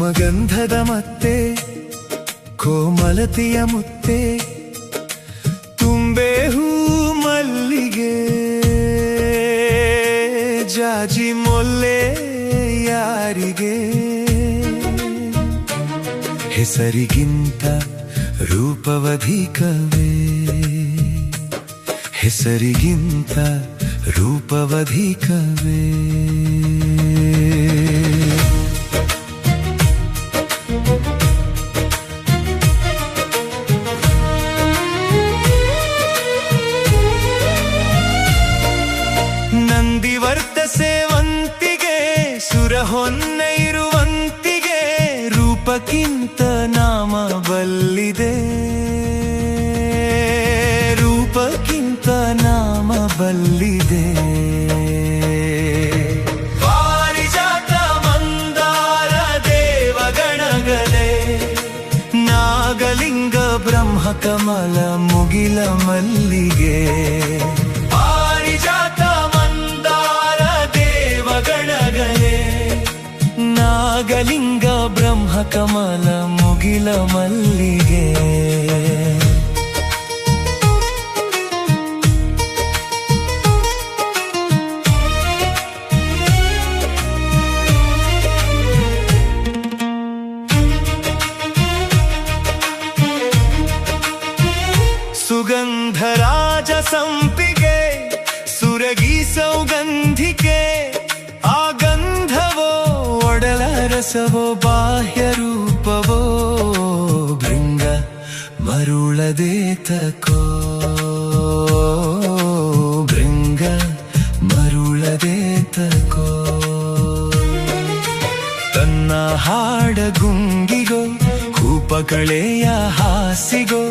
ಸುಮಗಂಧದ ಮತ್ತೆ ಕೋಮಲತೆಯ ಮುತ್ತೆ ತುಂಬೆ ಹೂ ಮಲ್ಲಿಗೆ ಜಾಜಿ ಮೊಲ್ಲೆ ಯಾರಿಗೆ ಹೆಸರಿಗಿಂತ ರೂಪವಧಿಕವೇ ಹೆಸರಿಗಿಂತ ರೂಪವಧಿಕವೇ ನಂದಿವರ್ತ ಸೇವಂತಿಗೆ ಸುರಹೊನ್ನ ಇರುವಂತಿಗೆ ರೂಪಕ್ಕಿಂತ ನಾಮ ಬಲ್ಲಿದೆ ರೂಪಕ್ಕಿಂತ ನಾಮ ಬಲ್ಲಿದೆ ಪಾರಿಜಾತ ಮಂದಾರ ದೇವಗಣಗಳೇ ನಾಗಲಿಂಗ ಬ್ರಹ್ಮ ಕಮಲ ಮುಗಿಲ ಮಲ್ಲಿಗೆ ಪಾರಿಜಾತ ಮಂದಾರ ದೇವಗಣಗಳೇ ನಾಗಲಿಂಗ ಬ್ರಹ್ಮ ಕಮಲ ಮುಗಿಲ ಮಲ್ಲಿಗೆ ಸುಗಂಧರಾಜ ಸಂಪಿಗೆ ಸುರಗಿ ಸೌಗಂಧಿಕೆ ಆ ಗಂಧವೋ ಒಡಲ ರಸವೋ ಬಾಹ್ಯ ರೂಪವೋ ಭೃಂಗ ಮರುಳದೆ ತಕೋ ಭೃಂಗ ಮರುಳದೆ ತಕೋ ತನ್ನ ಹಾಡಗುಂಗಿಗೋ ಕೂಪಕಳೆಯ ಹಾಸಿಗೋ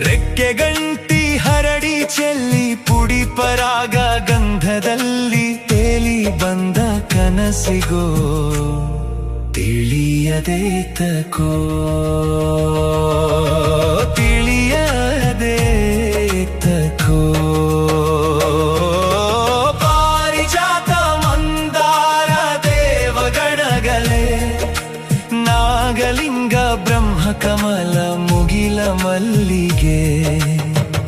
ರೆಕ್ಕೆ ಗಂಟಿ ಹರಡಿ ಚೆಲ್ಲಿ ಪುಡಿ ಪರಾಗ ಗಂಧದಲ್ಲಿ ತೇಲಿ ಬಂದ ಕನಸಿಗೋ ತಿಳಿಯದೆ ತಕೋ ತಿಳಿಯದೆ ತಕೋ ಪಾರಿಜಾತ ಮಂದಾರ ದೇವಗಣಗಳೇ ನಾಗಲಿಂಗ ಬ್ರಹ್ಮ ಕಮಲ ಮುಗಿಲ ಮಲ್ಲಿಗೆ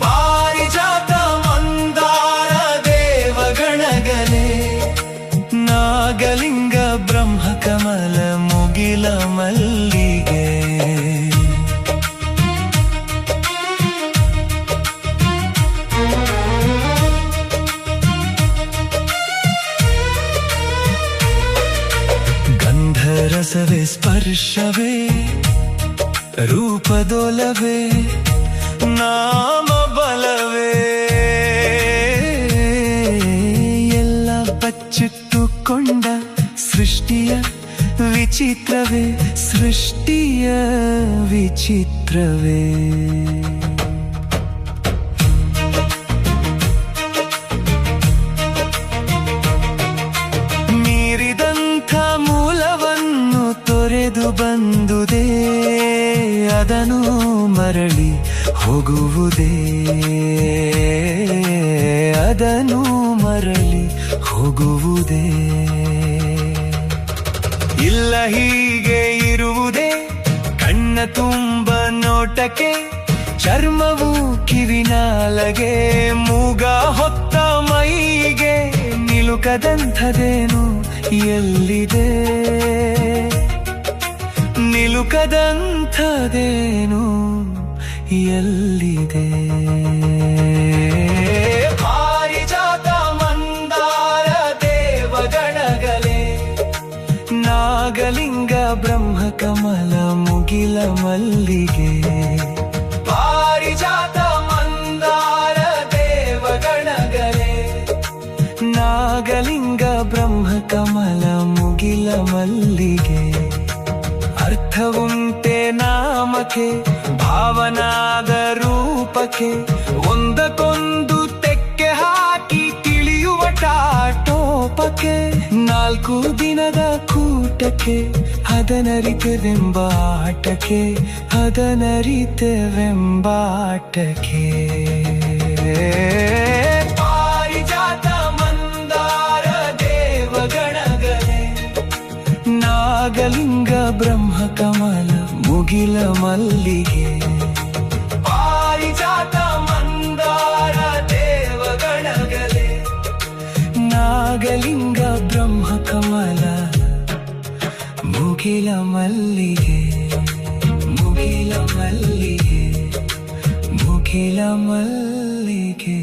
ಪಾರಿಜಾತ ಮಂದಾರ ದೇವಗಣಗಳೇ ನಾಗಲಿಂಗ ಬ್ರಹ್ಮ ಕಮಲ ಮುಗಿಲ ಮಲ್ಲಿಗೆ ಗಂಧರಸವೇ ಸ್ಪರ್ಶವೇ ರೂಪದೊಲವೇ ನಾಮ ಬಲವೇ ಎಲ್ಲ ಬಚ್ಚಿಟ್ಟುಕೊಂಡ ಸೃಷ್ಟಿಯ ವಿಚಿತ್ರವೇ ಸೃಷ್ಟಿಯ ವಿಚಿತ್ರವೇ ಮೀರಿದಂಥ ಮೂಲವನ್ನು ತೊರೆದು ಬಂದುದೇ ಅದನ್ನು ಮರಳಿ ಹೋಗುವುದೇ ಅದನ್ನು ಮರಳಿ ಹೋಗುವುದೇ ಇಲ್ಲ ಹೀಗೆ ಇರುವುದೇ ಕಣ್ಣ ತುಂಬ ನೋಟಕ್ಕೆ ಚರ್ಮವು ಕಿವಿನಾಲಗೆ ಮೂಗ ಹೊತ್ತ ಮೈಗೆ ನಿಲುಕದಂಥದೇನು ಎಲ್ಲಿದೆ ನಿಲುಕದಂಥದೇನು ಎಲ್ಲಿದೆ ಪಾರಿಜಾತ ಮಂದಾರ ದೇವಗಣಗಳೇ ನಾಗಲಿಂಗ ಬ್ರಹ್ಮ ಕಮಲ ಮುಗಿಲ ಮಲ್ಲಿಗೆ ಪಾರಿಜಾತ ಮಂದಾರ ದೇವಗಣಗಳೇ ನಾಗಲಿಂಗ ಬ್ರಹ್ಮ ಕಮಲ ಮುಗಿಲ ಮಲ್ಲಿಗೆ ಅರ್ಥವುಂಟೆ ನಾಮಕ್ಕೆ ಭಾವನಾದ ರೂಪಕ್ಕೆ ಒಂದಕ್ಕೊಂದು ತೆಕ್ಕೆ ಹಾಕಿ ತಿಳಿಯುವ ಟಾಟೋಪಕ್ಕೆ 4 ದಿನದ ಕೂಟಕ್ಕೆ ಅದನರಿತೆವೆಂಬ ಆಟಕ್ಕೆ ಅದನರಿತೆವೆಂಬ ಆಟಕ್ಕೆ ಪಾರಿಜಾತ ಮಂದಾರ ದೇವಗಣಗಳೇ ನಾಗಲಿಂಗ ಬ್ರಹ್ಮ ಮುಗಿಲ ಮಲ್ಲಿಗೆ ಪಾರಿಜಾತ ಮಂದಾರ ದೇವಗಳಗಲೆ ನಾಗಲಿಂಗ ಬ್ರಹ್ಮ ಕಮಲ ಮುಗಿಲ ಮಲ್ಲಿಗೆ ಮುಗಿಲ ಮಲ್ಲಿಗೆ ಮುಗಿಲ ಮಲ್ಲಿಗೆ